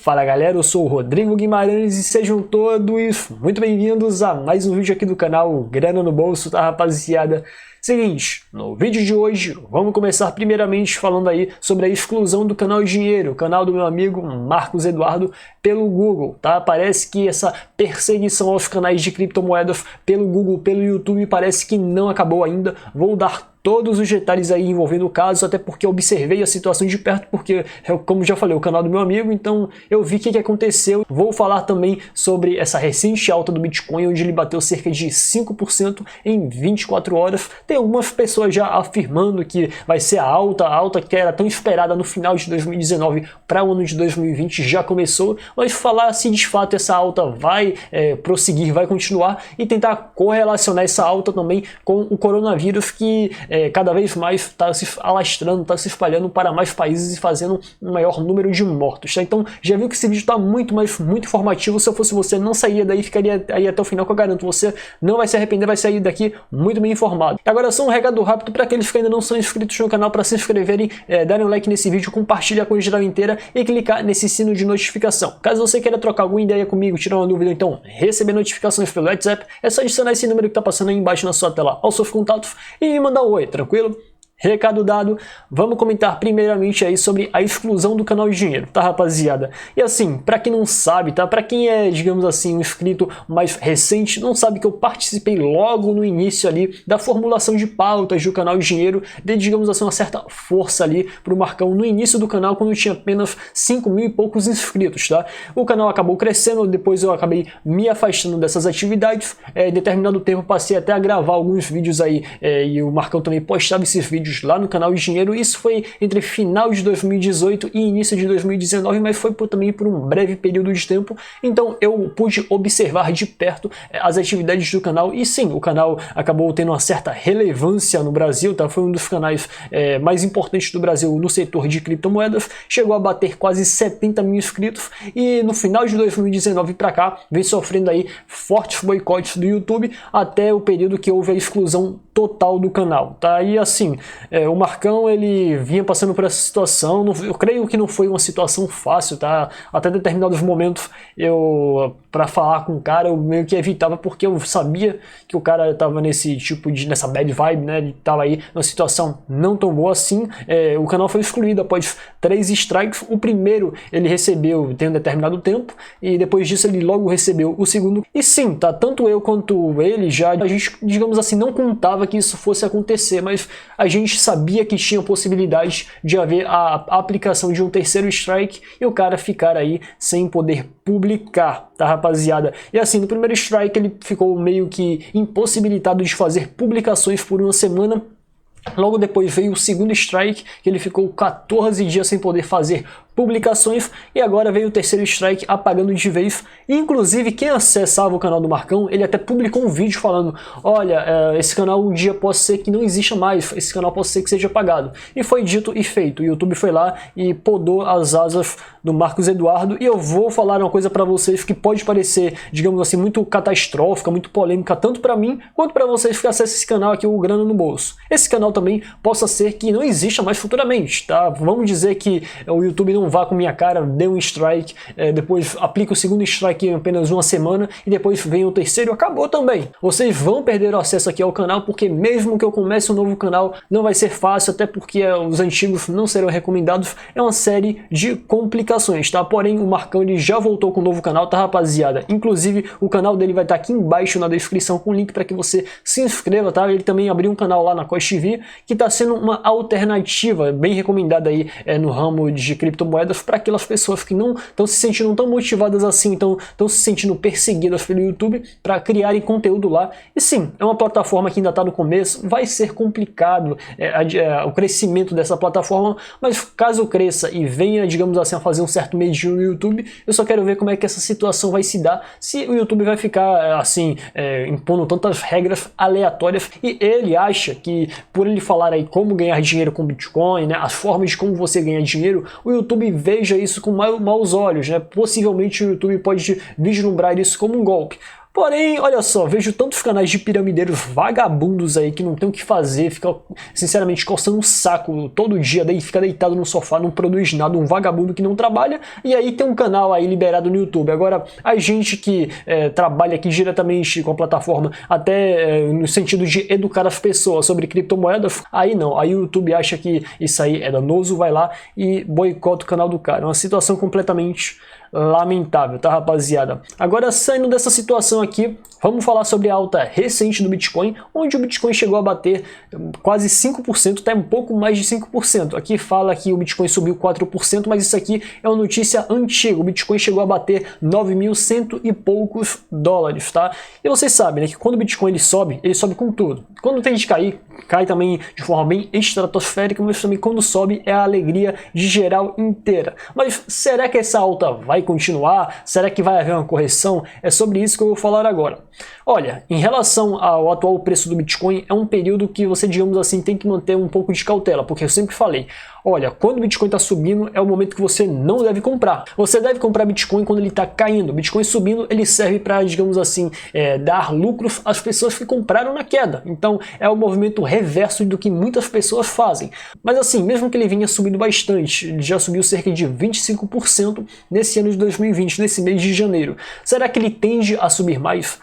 Fala galera, eu sou o Rodrigo Guimarães e sejam todos muito bem-vindos a mais um vídeo aqui do canal Grana no Bolso, tá rapaziada? Seguinte, no vídeo de hoje vamos começar primeiramente falando aí sobre a exclusão do canal Dinheiro, o canal do meu amigo Marcos Eduardo, pelo Google, tá? Parece que essa perseguição aos canais de criptomoedas pelo Google, pelo YouTube, parece que não acabou ainda. Vou dar todos os detalhes aí envolvendo o caso, até porque eu observei a situação de perto, porque, como já falei, o canal do meu amigo, então eu vi o que aconteceu. Vou falar também sobre essa recente alta do Bitcoin, onde ele bateu cerca de 5% em 24 horas. Tem algumas pessoas já afirmando que vai ser a alta que era tão esperada no final de 2019 para o ano de 2020 já começou, mas falar se de fato essa alta vai prosseguir, vai continuar e tentar correlacionar essa alta também com o coronavírus que cada vez mais está se alastrando, está se espalhando para mais países e fazendo um maior número de mortos, tá? Então já viu que esse vídeo está muito informativo. Se eu fosse você, não sairia daí, ficaria aí até o final, que eu garanto, você não vai se arrepender, vai sair daqui muito bem informado. Agora só um recado rápido para aqueles que ainda não são inscritos no canal, para se inscreverem, darem um like nesse vídeo, compartilhar com a geral inteira e clicar nesse sino de notificação. Caso você queira trocar alguma ideia comigo, tirar uma dúvida, então receber notificações pelo WhatsApp, é só adicionar esse número que está passando aí embaixo na sua tela aos seus contatos e me mandar um oi, tranquilo? Recado dado, vamos comentar primeiramente aí sobre a exclusão do canal de Dinheiro, tá rapaziada? E assim, pra quem não sabe, tá? Pra quem é, digamos assim, um inscrito mais recente, não sabe que eu participei logo no início ali da formulação de pautas do canal de Dinheiro, de, digamos assim, uma certa força ali pro Marcão no início do canal, quando tinha apenas 5 mil e poucos inscritos, tá? O canal acabou crescendo, depois eu acabei me afastando dessas atividades, em determinado tempo passei até a gravar alguns vídeos aí, e o Marcão também postava esses vídeos lá no canal de Dinheiro. Isso foi entre final de 2018 e início de 2019, mas foi também por um breve período de tempo, então eu pude observar de perto as atividades do canal e sim, o canal acabou tendo uma certa relevância no Brasil, tá? Foi um dos canais mais importantes do Brasil no setor de criptomoedas, chegou a bater quase 70 mil inscritos e no final de 2019 para cá vem sofrendo aí fortes boicotes do YouTube até o período que houve a exclusão total do canal, tá? E assim, o Marcão, ele vinha passando por essa situação, eu creio que não foi uma situação fácil, tá? Até determinados momentos, para falar com o cara, eu meio que evitava, porque eu sabia que o cara tava nessa bad vibe, né? Ele tava aí numa situação não tão boa assim. O canal foi excluído após 3 strikes. O primeiro ele recebeu tem um determinado tempo, e depois disso ele logo recebeu o segundo. E sim, tá? Tanto eu quanto ele a gente, digamos assim, não contava que isso fosse acontecer, mas a gente sabia que tinha possibilidade de haver a aplicação de um terceiro strike e o cara ficar aí sem poder publicar, tá rapaziada? E assim, no primeiro strike ele ficou meio que impossibilitado de fazer publicações por uma semana. Logo depois veio o segundo strike, que ele ficou 14 dias sem poder fazer publicações, e agora veio o terceiro strike apagando de vez. Inclusive quem acessava o canal do Marcão, ele até publicou um vídeo falando: olha, esse canal um dia pode ser que não exista mais, esse canal pode ser que seja apagado. E foi dito e feito, o YouTube foi lá e podou as asas do Marcos Eduardo. E eu vou falar uma coisa para vocês que pode parecer, digamos assim, muito catastrófica, muito polêmica, tanto para mim quanto para vocês que acessam esse canal aqui, o Grana no Bolso. Esse canal também possa ser que não exista mais futuramente, tá? Vamos dizer que o YouTube não vá com minha cara, dê um strike, depois aplica o segundo strike em apenas uma semana e depois vem o terceiro e acabou também. Vocês vão perder o acesso aqui ao canal, porque mesmo que eu comece um novo canal, não vai ser fácil, até porque os antigos não serão recomendados. É uma série de complicações, tá? Porém, o Marcão ele já voltou com um novo canal, tá rapaziada? Inclusive, o canal dele vai estar aqui embaixo na descrição com o link para que você se inscreva, tá? Ele também abriu um canal lá na Coach TV, que está sendo uma alternativa bem recomendada aí no ramo de criptomoedas para aquelas pessoas que não estão se sentindo tão motivadas assim, então estão se sentindo perseguidas pelo YouTube, para criarem conteúdo lá. E sim, é uma plataforma que ainda está no começo, vai ser complicado o crescimento dessa plataforma, mas caso cresça e venha, digamos assim, a fazer um certo medinho no YouTube, eu só quero ver como é que essa situação vai se dar, se o YouTube vai ficar assim, impondo tantas regras aleatórias. E ele acha que, por ele falar aí como ganhar dinheiro com Bitcoin, né, as formas de como você ganhar dinheiro, o YouTube veja isso com maus olhos, né? Possivelmente o YouTube pode vislumbrar isso como um golpe. Porém, olha só, vejo tantos canais de piramideiros vagabundos aí que não tem o que fazer, fica sinceramente coçando um saco todo dia, daí fica deitado no sofá, não produz nada, um vagabundo que não trabalha, e aí tem um canal aí liberado no YouTube. Agora, a gente que trabalha aqui diretamente com a plataforma, até no sentido de educar as pessoas sobre criptomoedas, aí não, aí o YouTube acha que isso aí é danoso, vai lá e boicota o canal do cara. É uma situação completamente lamentável, tá, rapaziada? Agora, saindo dessa situação aqui, vamos falar sobre a alta recente do Bitcoin, onde o Bitcoin chegou a bater quase 5%, até um pouco mais de 5%. Aqui fala que o Bitcoin subiu 4%, mas isso aqui é uma notícia antiga. O Bitcoin chegou a bater 9.100 e poucos dólares, tá? E vocês sabem, né, que quando o Bitcoin ele sobe com tudo. Quando tem de cair, cai também de forma bem estratosférica, mas também quando sobe é a alegria de geral inteira. Mas será que essa alta vai continuar? Será que vai haver uma correção? É sobre isso que eu vou falar agora. Olha, em relação ao atual preço do Bitcoin, é um período que você, digamos assim, tem que manter um pouco de cautela, porque eu sempre falei, olha, quando o Bitcoin está subindo, é o momento que você não deve comprar. Você deve comprar Bitcoin quando ele está caindo. Bitcoin subindo, ele serve para, digamos assim, dar lucros às pessoas que compraram na queda. Então, é o movimento reverso do que muitas pessoas fazem. Mas assim, mesmo que ele vinha subindo bastante, ele já subiu cerca de 25% nesse ano de 2020, nesse mês de janeiro. Será que ele tende a subir mais?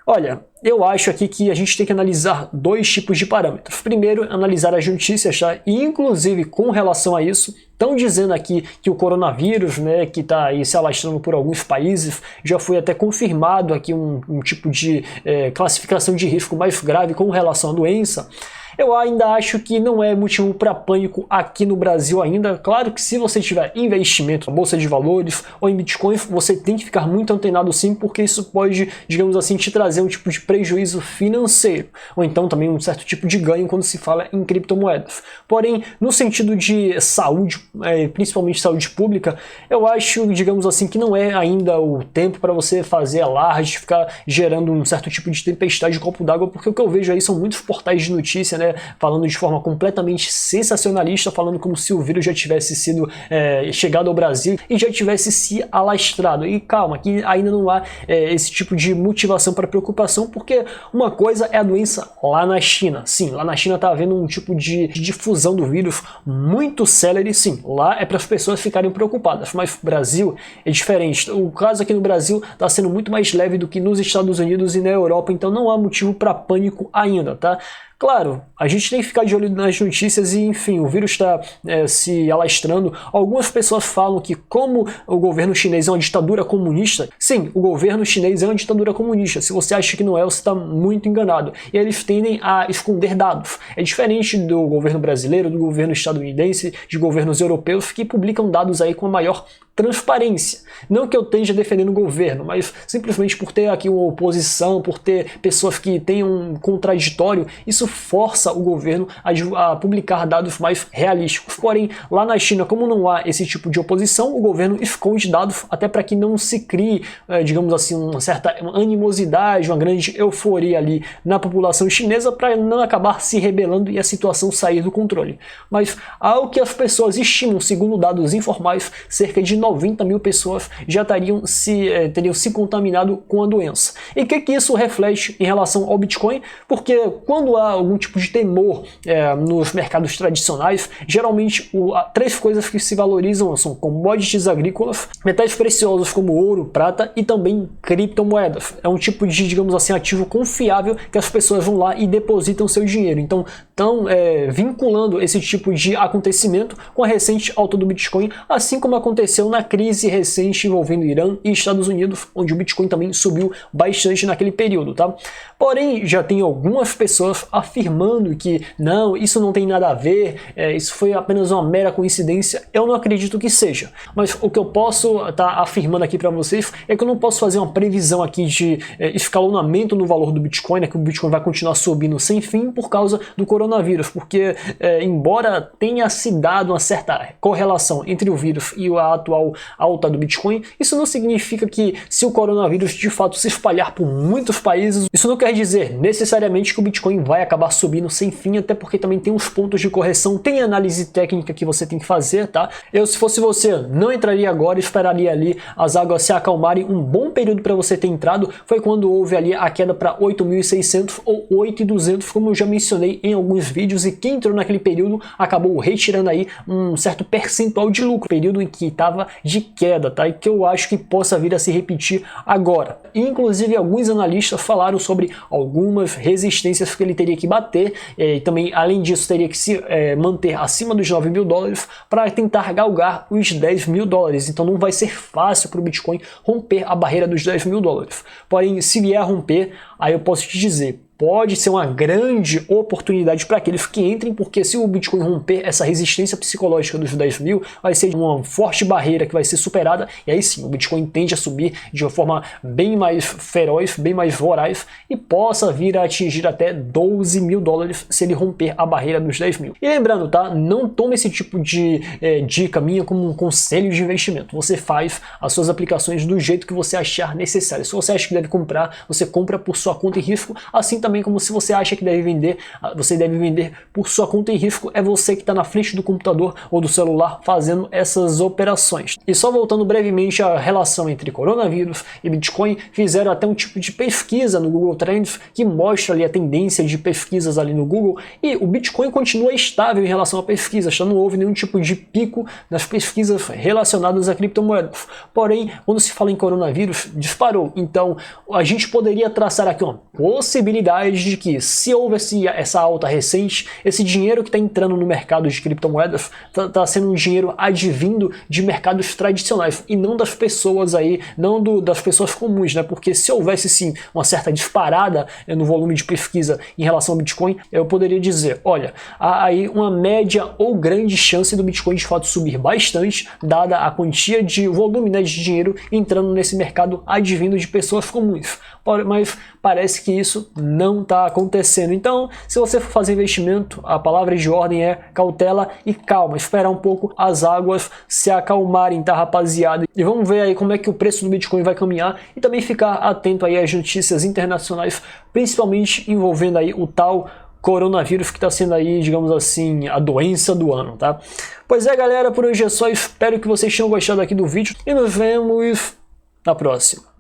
Olha, eu acho aqui que a gente tem que analisar dois tipos de parâmetros. Primeiro, analisar as notícias, tá? E inclusive com relação a isso, estão dizendo aqui que o coronavírus, né, que está aí se alastrando por alguns países, já foi até confirmado aqui um tipo de classificação de risco mais grave com relação à doença. Eu ainda acho que não é motivo para pânico aqui no Brasil ainda. Claro que se você tiver investimento na bolsa de valores ou em Bitcoin, você tem que ficar muito antenado sim, porque isso pode, digamos assim, te trazer um tipo de prejuízo financeiro, ou então também um certo tipo de ganho quando se fala em criptomoedas. Porém, no sentido de saúde, principalmente saúde pública, eu acho, digamos assim, que não é ainda o tempo para você fazer alarde, ficar gerando um certo tipo de tempestade de copo d'água, porque o que eu vejo aí são muitos portais de notícia, né, falando de forma completamente sensacionalista, falando como se o vírus já tivesse sido chegado ao Brasil e já tivesse se alastrado. E calma, que ainda não há esse tipo de motivação para preocupação, porque uma coisa é a doença lá na China. Sim, lá na China está havendo um tipo de difusão do vírus muito célere, sim. Lá é para as pessoas ficarem preocupadas, mas o Brasil é diferente. O caso aqui no Brasil está sendo muito mais leve do que nos Estados Unidos e na Europa, então não há motivo para pânico ainda, tá? Claro, a gente tem que ficar de olho nas notícias e, enfim, o vírus está se alastrando. Algumas pessoas falam que como o governo chinês é uma ditadura comunista, sim, o governo chinês é uma ditadura comunista. Se você acha que não é, você está muito enganado. E eles tendem a esconder dados. É diferente do governo brasileiro, do governo estadunidense, de governos europeus que publicam dados aí com a maior transparência. Não que eu esteja defendendo o governo, mas simplesmente por ter aqui uma oposição, por ter pessoas que têm um contraditório, isso força o governo a publicar dados mais realísticos. Porém, lá na China, como não há esse tipo de oposição, o governo esconde dados até para que não se crie, digamos assim, uma certa animosidade, uma grande euforia ali na população chinesa para não acabar se rebelando e a situação sair do controle. Mas ao que as pessoas estimam, segundo dados informais, cerca de 90 mil pessoas já teriam se contaminado com a doença. E o que isso reflete em relação ao Bitcoin? Porque quando há algum tipo de temor nos mercados tradicionais, geralmente três coisas que se valorizam são commodities agrícolas, metais preciosos como ouro, prata e também criptomoedas. É um tipo de, digamos assim, ativo confiável que as pessoas vão lá e depositam seu dinheiro. Então, estão vinculando esse tipo de acontecimento com a recente alta do Bitcoin, assim como aconteceu na crise recente envolvendo Irã e Estados Unidos, onde o Bitcoin também subiu bastante naquele período, tá? Porém, já tem algumas pessoas afirmando que não, isso não tem nada a ver, isso foi apenas uma mera coincidência. Eu não acredito que seja. Mas o que eu posso estar afirmando aqui para vocês é que eu não posso fazer uma previsão aqui de escalonamento no valor do Bitcoin, né, que o Bitcoin vai continuar subindo sem fim por causa do coronavírus, porque embora tenha se dado uma certa correlação entre o vírus e a atual eventual alta do Bitcoin. Isso não significa que se o coronavírus de fato se espalhar por muitos países, isso não quer dizer necessariamente que o Bitcoin vai acabar subindo sem fim, até porque também tem uns pontos de correção, tem análise técnica que você tem que fazer, tá? Eu, se fosse você, não entraria agora, esperaria ali as águas se acalmarem. Um bom período para você ter entrado foi quando houve ali a queda para 8.600 ou 8.200, como eu já mencionei em alguns vídeos, e quem entrou naquele período acabou retirando aí um certo percentual de lucro, período em que estava de queda, tá? E que eu acho que possa vir a se repetir agora. Inclusive, alguns analistas falaram sobre algumas resistências que ele teria que bater, e também, além disso, teria que se manter acima dos $9.000 para tentar galgar os $10.000. Então não vai ser fácil para o Bitcoin romper a barreira dos $10.000. Porém, se vier a romper, aí eu posso te dizer, pode ser uma grande oportunidade para aqueles que entrem, porque se o Bitcoin romper essa resistência psicológica dos 10 mil, vai ser uma forte barreira que vai ser superada, e aí sim, o Bitcoin tende a subir de uma forma bem mais feroz, bem mais voraz, e possa vir a atingir até $12.000 se ele romper a barreira dos 10 mil. E lembrando, tá? Não tome esse tipo de dica minha como um conselho de investimento. Você faz as suas aplicações do jeito que você achar necessário. Se você acha que deve comprar, você compra por sua conta e risco, assim também como se você acha que deve vender, você deve vender por sua conta e risco. É você que está na frente do computador ou do celular fazendo essas operações. E só voltando brevemente à relação entre coronavírus e Bitcoin, fizeram até um tipo de pesquisa no Google Trends que mostra ali a tendência de pesquisas ali no Google, e o Bitcoin continua estável em relação a pesquisas, não houve nenhum tipo de pico nas pesquisas relacionadas a criptomoedas. Porém, quando se fala em coronavírus, disparou. Então, a gente poderia traçar aqui uma possibilidade de que, se houvesse essa alta recente, esse dinheiro que está entrando no mercado de criptomoedas está sendo um dinheiro advindo de mercados tradicionais e não das pessoas aí, não das pessoas comuns, né? Porque se houvesse sim uma certa disparada no volume de pesquisa em relação ao Bitcoin, eu poderia dizer, olha, há aí uma média ou grande chance do Bitcoin de fato subir bastante, dada a quantia de volume, né, de dinheiro entrando nesse mercado advindo de pessoas comuns. Mas parece que isso não está acontecendo. Então, se você for fazer investimento, a palavra de ordem é cautela e calma, esperar um pouco as águas se acalmarem, tá, rapaziada? E vamos ver aí como é que o preço do Bitcoin vai caminhar, e também ficar atento aí às notícias internacionais, principalmente envolvendo aí o tal coronavírus, que está sendo aí, digamos assim, a doença do ano, tá? Pois é, galera, por hoje é só. Espero que vocês tenham gostado aqui do vídeo e nos vemos na próxima.